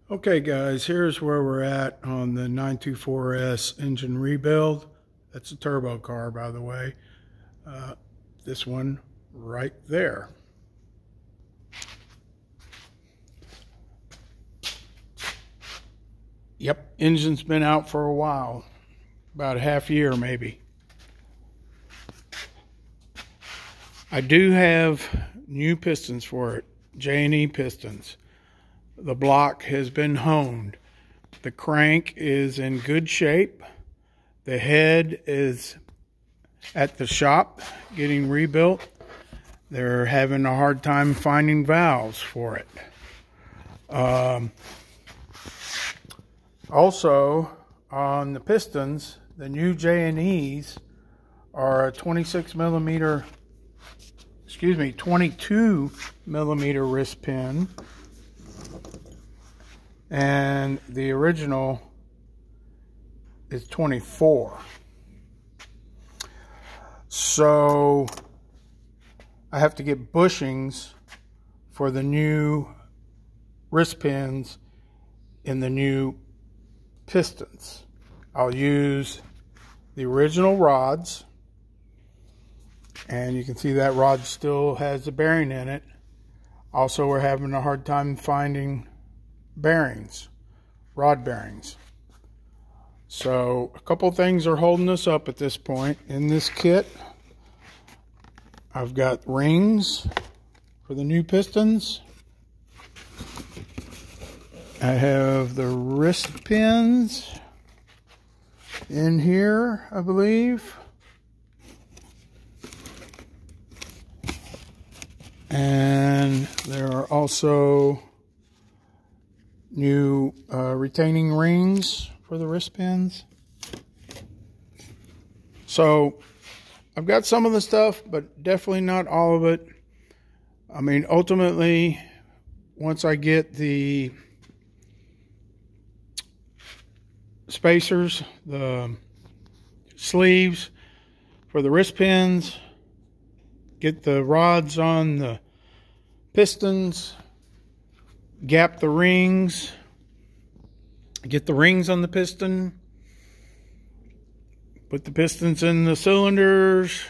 Okay guys, here's where we're at on the 924S engine rebuild. That's a turbo car, by the way. This one right there. Yep, engine's been out for a while, about a half year maybe. I do have new pistons for it, J&E pistons. The block has been honed. The crank is in good shape. The head is at the shop getting rebuilt. They're having a hard time finding valves for it. Also, on the pistons, the new J&Es are a 22 millimeter wrist pin. And the original is 24. So I have to get bushings for the new wrist pins in the new pistons. I'll use the original rods, and you can see that rod still has a bearing in it. Also, we're having a hard time finding bearings, rod bearings. So a couple things are holding us up at this point. In this kit, I've got rings for the new pistons. I have the wrist pins in here, I believe. And there are also new retaining rings for the wrist pins. So I've got some of the stuff, but definitely not all of it. I mean, ultimately, once I get the spacers, the sleeves for the wrist pins, get the rods on the pistons, gap the rings, get the rings on the piston, put the pistons in the cylinders,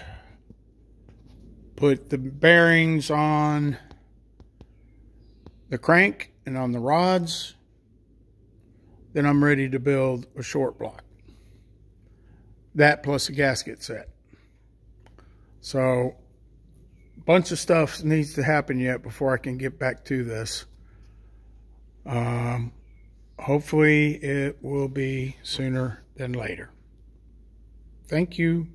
put the bearings on the crank and on the rods, then I'm ready to build a short block. That plus a gasket set. So a bunch of stuff needs to happen yet before I can get back to this. Hopefully it will be sooner than later. Thank you.